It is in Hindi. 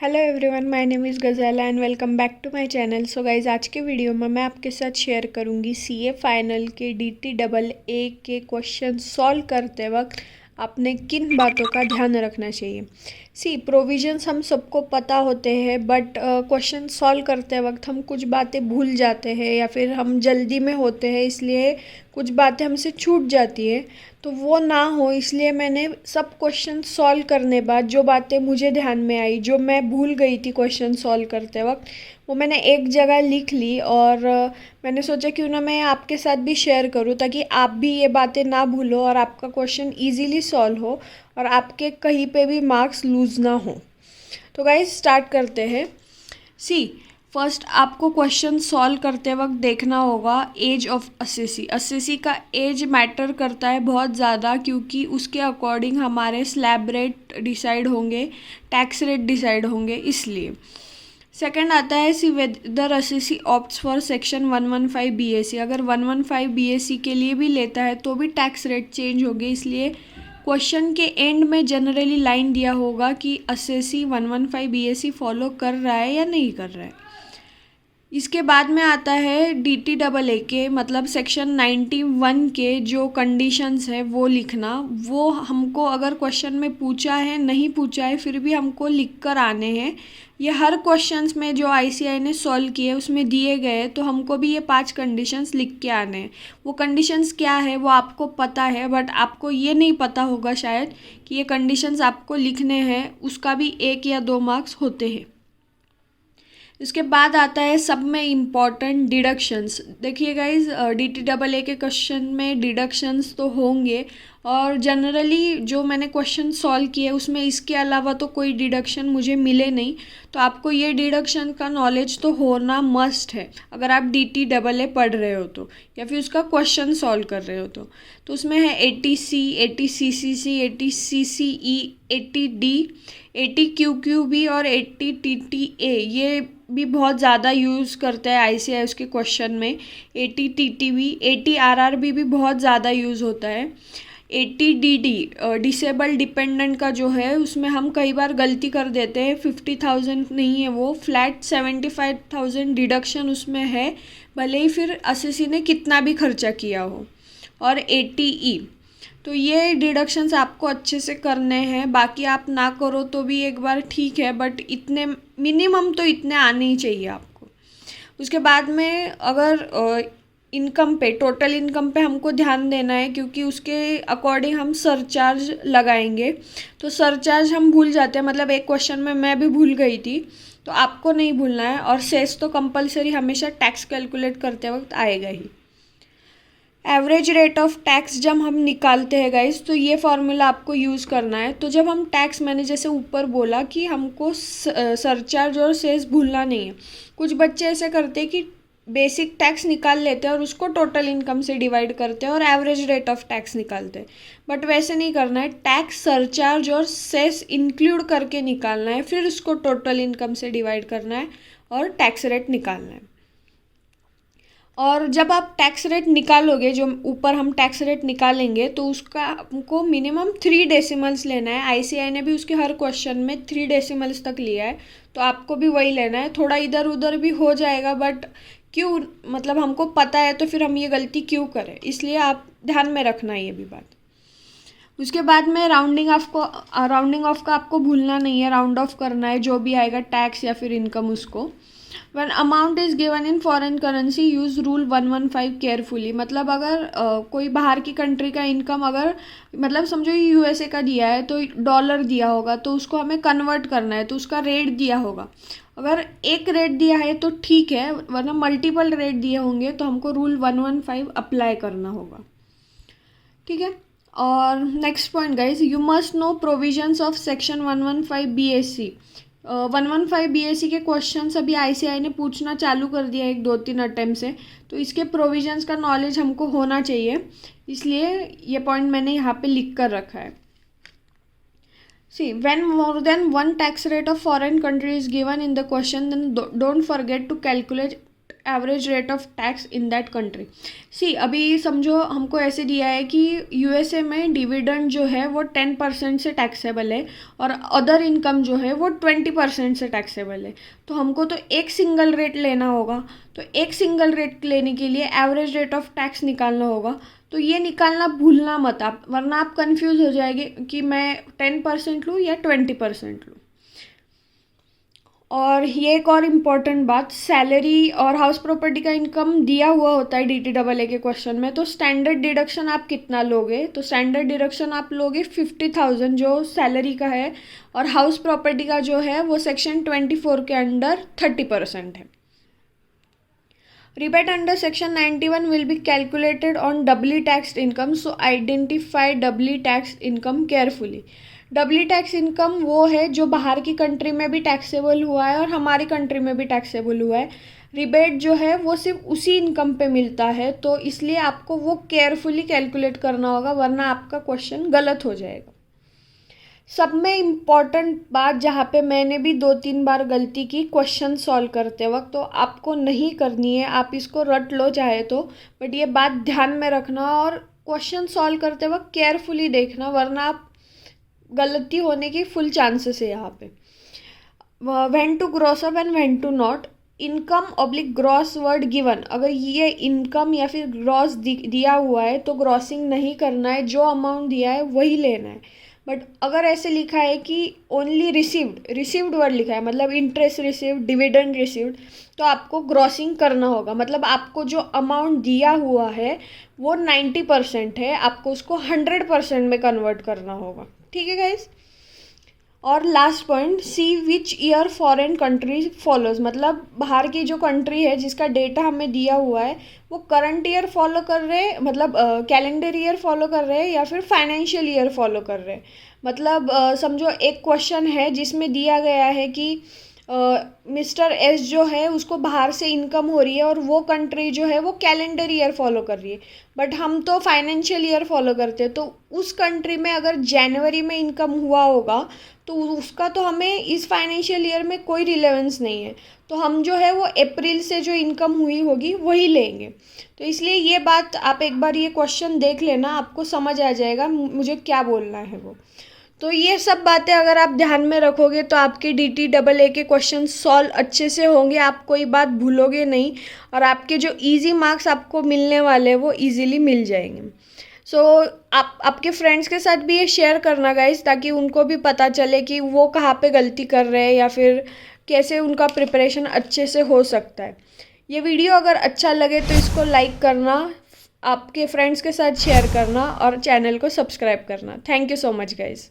Hello everyone, my name is Gazala and welcome back to my channel. So guys, आज के वीडियो में मैं आपके साथ शेयर करूंगी सीए फाइनल के DTAA के क्वेश्चन सॉल्व करते वक्त आपने किन बातों का ध्यान रखना चाहिए। प्रोविजंस हम सबको पता होते हैं, बट क्वेश्चन सॉल्व करते वक्त हम कुछ बातें भूल जाते हैं या फिर हम जल्दी में होते हैं, इसलिए कुछ बातें हमसे छूट जाती है। तो वो ना हो इसलिए मैंने सब क्वेश्चन सॉल्व करने बाद जो बातें मुझे ध्यान में आई, जो मैं भूल गई थी क्वेश्चन सॉल्व करते वक्त, वो मैंने एक जगह लिख ली और मैंने सोचा क्यों ना मैं आपके साथ भी शेयर करूं, ताकि आप भी ये बातें ना भूलो और आपका क्वेश्चन इजीली सॉल्व हो और आपके कहीं पे भी मार्क्स लूज़ ना हो। तो गाइस, स्टार्ट करते हैं। फर्स्ट आपको क्वेश्चन सॉल्व करते वक्त देखना होगा एज ऑफ असेसी। असेसी का एज मैटर करता है बहुत ज़्यादा, क्योंकि उसके अकॉर्डिंग हमारे स्लैब रेट डिसाइड होंगे, टैक्स रेट डिसाइड होंगे, इसलिए। सेकंड आता है whether assessee opts for section 115 BAC। अगर 115 BAC के लिए भी लेता है तो भी टैक्स रेट चेंज होगी, इसलिए क्वेश्चन के एंड में जनरली लाइन दिया होगा कि असेसी 115 BAC फॉलो कर रहा है या नहीं कर रहा है। इसके बाद में आता है DTAA के, मतलब सेक्शन 91 के जो कंडीशंस है वो लिखना। वो हमको अगर क्वेश्चन में पूछा है, नहीं पूछा है, फिर भी हमको लिख कर आने हैं। ये हर क्वेश्चंस में जो ICAI ने सॉल्व किए उसमें दिए गए, तो हमको भी ये 5 कंडीशंस लिख के आने हैं। वो कंडीशंस क्या है वो आपको पता है, बट आपको ये नहीं पता होगा शायद कि ये कंडीशंस आपको लिखने हैं। उसका भी 1 या 2 मार्क्स होते हैं। इसके बाद आता है सब में इम्पॉर्टेंट डिडक्शंस। देखिए गाइज, DTAA के क्वेश्चन में डिडक्शंस तो होंगे, और जनरली जो मैंने क्वेश्चन सॉल्व किए उसमें इसके अलावा तो कोई डिडक्शन मुझे मिले नहीं। तो आपको ये डिडक्शन का नॉलेज तो होना मस्ट है अगर आप DTAA पढ़ रहे हो तो, या फिर उसका क्वेश्चन सॉल्व कर रहे हो तो उसमें है 80C, 80CCC, 80CCE, 80D, 80QQB और 80TTA। ये भी बहुत ज़्यादा यूज़ करते हैं ICAI उसके क्वेश्चन में। 80TTB, 80RRB भी बहुत ज़्यादा यूज़ होता है। 80DD डिसेबल डिपेंडेंट का जो है, उसमें हम कई बार गलती कर देते हैं। 50,000 नहीं है वो, फ्लैट 75,000 डिडक्शन उसमें है, भले ही फिर असेसी ने कितना भी खर्चा किया हो। और 80E, तो ये डिडक्शंस आपको अच्छे से करने हैं। बाकी आप ना करो तो भी एक बार ठीक है, बट इतने मिनिमम तो इतने आने ही चाहिए आपको। उसके बाद में अगर इनकम पे, टोटल इनकम पे हमको ध्यान देना है, क्योंकि उसके अकॉर्डिंग हम सरचार्ज लगाएंगे। तो सरचार्ज हम भूल जाते हैं, मतलब एक क्वेश्चन में मैं भी भूल गई थी, तो आपको नहीं भूलना है। और सेस तो कंपलसरी हमेशा टैक्स कैलकुलेट करते वक्त आएगा ही। एवरेज रेट ऑफ टैक्स जब हम निकालते हैं गाइस, तो ये फार्मूला आपको यूज़ करना है। तो जब हम टैक्स, मैंने जैसे ऊपर बोला कि हमको सरचार्ज और सेस भूलना नहीं है। कुछ बच्चे ऐसे करते हैं कि बेसिक टैक्स निकाल लेते हैं और उसको टोटल इनकम से डिवाइड करते हैं और एवरेज रेट ऑफ टैक्स निकालते हैं, बट वैसे नहीं करना है। टैक्स, सरचार्ज और सेस इंक्लूड करके निकालना है, फिर उसको टोटल इनकम से डिवाइड करना है और टैक्स रेट निकालना है। और जब आप टैक्स रेट निकालोगे, जो ऊपर हम टैक्स रेट निकालेंगे, तो उसका हमको मिनिमम 3 डेसिमल्स लेना है। ICAI ने भी उसके हर क्वेश्चन में 3 डेसिमल्स तक लिया है, तो आपको भी वही लेना है। थोड़ा इधर उधर भी हो जाएगा, बट क्यों, मतलब हमको पता है तो फिर हम ये गलती क्यों करें, इसलिए आप ध्यान में रखना ये भी बात। उसके बाद में राउंडिंग ऑफ का आपको भूलना नहीं है, राउंड ऑफ करना है जो भी आएगा टैक्स या फिर इनकम उसको। When amount is given in foreign currency, use rule 115 carefully. मतलब अगर कोई बाहर की कंट्री का इनकम, अगर मतलब समझो USA का दिया है तो डॉलर दिया होगा, तो उसको हमें कन्वर्ट करना है, तो उसका रेट दिया होगा। अगर एक रेट दिया है तो ठीक है, वरना मल्टीपल रेट दिए होंगे तो हमको रूल 115 अप्लाई करना होगा, ठीक है। और next point guys, you must know provisions of section 115 BAC। 115 BAC के क्वेश्चंस अभी ICAI ने पूछना चालू कर दिया 1-2-3 अटेम्प्ट से, तो इसके प्रोविजंस का नॉलेज हमको होना चाहिए, इसलिए ये पॉइंट मैंने यहाँ पे लिख कर रखा है। when more than one tax rate of foreign country is given in the question, then don't forget to calculate average rate of tax in that country. See अभी समझो हमको ऐसे दिया है कि यूएसए में डिविडेंड जो है वो 10% से टैक्सेबल है और अदर इनकम जो है वो 20% से टैक्सेबल है। तो हमको तो एक सिंगल रेट लेना होगा, तो एक सिंगल रेट लेने के लिए एवरेज रेट ऑफ टैक्स निकालना होगा। तो ये निकालना भूलना मत आप, वरना आप कंफ्यूज हो जाएंगे कि मैं 10% लूँ या 20% लूँ। और ये एक और इम्पॉर्टेंट बात, सैलरी और हाउस प्रॉपर्टी का इनकम दिया हुआ होता है DTAA के क्वेश्चन में। तो स्टैंडर्ड डिडक्शन आप कितना लोगे, तो स्टैंडर्ड डिडक्शन आप लोगे 50,000 जो सैलरी का है, और हाउस प्रॉपर्टी का जो है वो सेक्शन 24 के अंडर 30% है। Rebate under section 91 will be calculated on doubly taxed income, so identify doubly taxed income carefully. Doubly tax income वो है जो बाहर की कंट्री में भी टैक्सेबल हुआ है और हमारी कंट्री में भी टैक्सेबल हुआ है। रिबेट जो है वो सिर्फ उसी इनकम पे मिलता है, तो इसलिए आपको वो केयरफुली कैलकुलेट करना होगा, वरना आपका क्वेश्चन गलत हो जाएगा। सब में इम्पॉर्टेंट बात जहाँ पे मैंने भी 2-3 बार गलती की क्वेश्चन सॉल्व करते वक्त, तो आपको नहीं करनी है, आप इसको रट लो चाहे तो, बट ये बात ध्यान में रखना और क्वेश्चन सॉल्व करते वक्त केयरफुली देखना, वरना आप गलती होने की फुल चांसेस है यहाँ पे। When to gross up and when to not, income oblique gross word given, अगर ये इनकम या फिर ग्रॉस दिया हुआ है तो ग्रॉसिंग नहीं करना है, जो अमाउंट दिया है वही लेना है। बट अगर ऐसे लिखा है कि ओनली रिसीव्ड वर्ड लिखा है, मतलब इंटरेस्ट रिसीव्ड, डिविडेंड रिसीव्ड, तो आपको ग्रॉसिंग करना होगा। मतलब आपको जो अमाउंट दिया हुआ है वो 90% है, आपको उसको 100% में कन्वर्ट करना होगा। ठीक है गाइज। और last point, see which year foreign country follows, मतलब बाहर की जो कंट्री है जिसका डेटा हमें दिया हुआ है वो करंट ईयर फॉलो कर रहे हैं, मतलब कैलेंडर ईयर फॉलो कर रहे हैं या फिर फाइनेंशियल ईयर फॉलो कर रहे हैं। मतलब समझो एक क्वेश्चन है जिसमें दिया गया है कि मिस्टर एस जो है उसको बाहर से इनकम हो रही है और वो कंट्री जो है वो कैलेंडर ईयर फॉलो कर रही है, बट हम तो फाइनेंशियल ईयर फॉलो करते हैं। तो उस कंट्री में अगर जनवरी में इनकम हुआ होगा तो उसका तो हमें इस फाइनेंशियल ईयर में कोई रिलेवेंस नहीं है, तो हम जो है वो अप्रैल से जो इनकम हुई होगी वही लेंगे। तो इसलिए ये बात आप एक बार ये क्वेश्चन देख लेना, आपको समझ आ जाएगा मुझे क्या बोलना है वो। तो ये सब बातें अगर आप ध्यान में रखोगे तो आपके DTAA के क्वेश्चन सॉल्व अच्छे से होंगे, आप कोई बात भूलोगे नहीं, और आपके जो इजी मार्क्स आपको मिलने वाले हैं वो इजीली मिल जाएंगे। सो आप आपके फ्रेंड्स के साथ भी ये शेयर करना गाइस, ताकि उनको भी पता चले कि वो कहाँ पे गलती कर रहे हैं या फिर कैसे उनका प्रिपरेशन अच्छे से हो सकता है। ये वीडियो अगर अच्छा लगे तो इसको लाइक करना, आपके फ्रेंड्स के साथ शेयर करना और चैनल को सब्सक्राइब करना। Thank you so much guys.